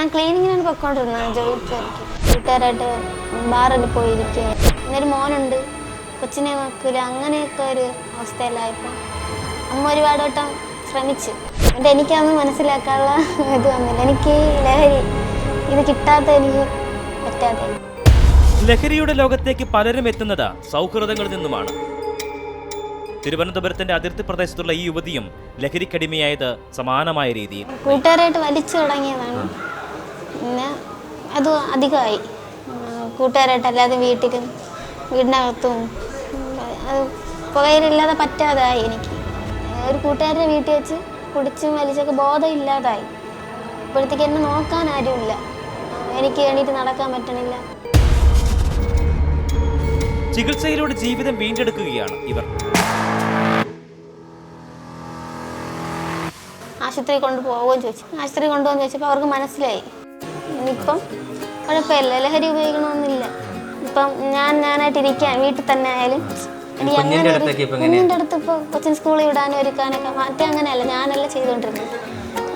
ഞാൻ ക്ലീനിങ്ങിനാണ് പൊയ്ക്കൊണ്ടിരുന്നത് ജോലിക്ക്. വീട്ടുകാരായിട്ട് ബാറിൽ പോയിരിക്കുക. എന്നൊരു മോനുണ്ട്, കൊച്ചിനെ നോക്കില്ല, അങ്ങനെയൊക്കെ ഒരു അവസ്ഥയിലായപ്പോൾ അമ്മ ഒരുപാട് വട്ടം ശ്രമിച്ചു. എന്നിട്ട് എനിക്കതൊന്നും മനസ്സിലാക്കാനുള്ള ഇത് വന്നില്ല. എനിക്ക് ലഹരി ഇത് കിട്ടാത്ത എനിക്ക് പറ്റാതെ. ലഹരിയുടെ ലോകത്തേക്ക് പലരും എത്തുന്നത് സൗഹൃദങ്ങളിൽ നിന്നുമാണ്. തിരുവനന്തപുരത്തിന്റെ അതിർത്തി പ്രദേശത്തുള്ള ഈ യുവതിയും ലഹരിക്കടിമയായത് സമാനമായ രീതിയിൽ. കൂട്ടുകാരായിട്ട് വലിച്ചു തുടങ്ങിയതാണ്. പിന്നെ അത് അധികമായി. കൂട്ടുകാരായിട്ട് അല്ലാതെ വീട്ടിലും വീടിനകത്തും അത് പുകയിലില്ലാതെ പറ്റാതായി. എനിക്ക് ഒരു കൂട്ടുകാരുടെ വീട്ടിൽ വെച്ച് കുടിച്ചും വലിച്ചൊക്കെ ബോധം ഇല്ലാതായി. ഇപ്പോഴത്തേക്ക് എന്നെ നോക്കാൻ ആരുമില്ല. എനിക്ക് വേണ്ടിയിട്ട് നടക്കാൻ പറ്റണില്ല. ചികിത്സയിലൂടെ ജീവിതം വീണ്ടെടുക്കുകയാണ് ഇവർ. ആശുപത്രി കൊണ്ടുപോകുമെന്ന് ചോദിച്ചു. ആശുപത്രി കൊണ്ടുപോകുന്ന ചോദിച്ചപ്പോൾ അവർക്ക് മനസ്സിലായി ഇനിയിപ്പം കുഴപ്പമില്ല, ലഹരി ഉപയോഗിക്കണമെന്നില്ല. ഇപ്പം ഞാനായിട്ട് ഇരിക്കാൻ വീട്ടിൽ തന്നെ ആയാലും എനിക്ക് അങ്ങനെ കുഞ്ഞിൻ്റെ അടുത്ത് ഇപ്പോൾ കൊച്ചിന് സ്കൂളിൽ വിടാനും ഒരുക്കാനൊക്കെ മറ്റേ അങ്ങനെയല്ല, ഞാനല്ല ചെയ്തുകൊണ്ടിരുന്നത്.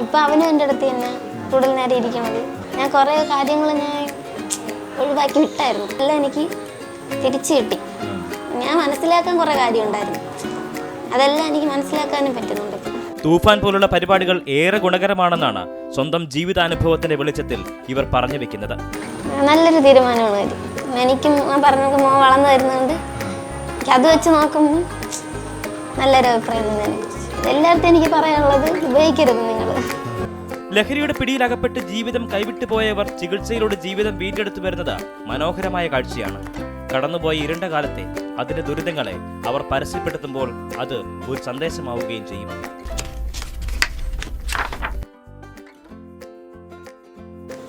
ഇപ്പം അവനും എൻ്റെ അടുത്ത് തന്നെ കൂടുതൽ നേരം ഇരിക്കണത്. ഞാൻ കുറേ കാര്യങ്ങൾ ഞാൻ ഒഴിവാക്കി വിട്ടായിരുന്നു. എല്ലാം എനിക്ക് തിരിച്ചു കിട്ടി. ഞാൻ മനസ്സിലാക്കാൻ കുറേ കാര്യം ഉണ്ടായിരുന്നു, അതെല്ലാം എനിക്ക് മനസ്സിലാക്കാനും പറ്റുന്നുണ്ട്. തൂഫാൻ പോലുള്ള പരിപാടികൾ ഏറെ ഗുണകരമാണെന്നാണ് സ്വന്തം ജീവിതാനുഭവത്തിന്റെ വെളിച്ചത്തിൽ ഇവർ പറഞ്ഞു വെക്കുന്നത്. നല്ലൊരു തീരുമാനമാണ്. എനിക്കും പറഞ്ഞ മോൻ വളർന്നു വരുന്നുണ്ട്. അത് വെച്ച് നോക്കുമ്പോൾ നല്ലൊരു അഭിപ്രായം തന്നെ. എല്ലായിടത്തും എനിക്ക് പറയാനുള്ളത് ഉപയോഗിക്കരുത് നിങ്ങൾ. ലഹരിയുടെ പിടിയിലകപ്പെട്ട് ജീവിതം കൈവിട്ടു പോയവർ ചികിത്സയിലൂടെ ജീവിതം വീണ്ടെടുത്തു വരുന്നത് മനോഹരമായ കാഴ്ചയാണ്. കടന്നുപോയ ഇരുണ്ട കാലത്തെ അതിന്റെ ദുരിതങ്ങളെ അവർ പരസ്യപ്പെടുത്തുമ്പോൾ അത് ഒരു സന്ദേശമാവുകയും ചെയ്യും.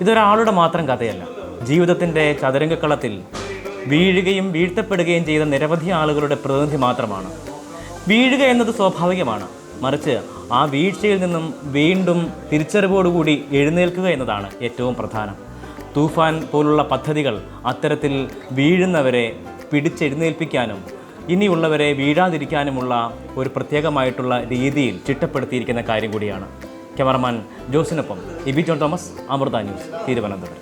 ഇതൊരാളുടെ മാത്രം കഥയല്ല. ജീവിതത്തിൻ്റെ ചതുരംഗക്കളത്തിൽ വീഴുകയും വീഴ്ത്തപ്പെടുകയും ചെയ്ത നിരവധി ആളുകളുടെ പ്രതിനിധി മാത്രമാണ്. വീഴുക എന്നത് സ്വാഭാവികമാണ്. മറിച്ച് ആ വീഴ്ചയിൽ നിന്നും വീണ്ടും തിരിച്ചറിവോടുകൂടി എഴുന്നേൽക്കുക എന്നതാണ് ഏറ്റവും പ്രധാനം. തൂഫാൻ പോലുള്ള പദ്ധതികൾ അത്തരത്തിൽ വീഴുന്നവരെ പിടിച്ചെഴുന്നേൽപ്പിക്കാനും ഇനിയുള്ളവരെ വീഴാതിരിക്കാനുമുള്ള ഒരു പ്രത്യേകമായിട്ടുള്ള രീതിയിൽ ചിട്ടപ്പെടുത്തിയിരിക്കുന്ന കാര്യം കൂടിയാണ്. ക്യാമറമാൻ ജോസിനൊപ്പം ഇബി ജോൺ തോമസ്, അമൃത ന്യൂസ്, തിരുവനന്തപുരം.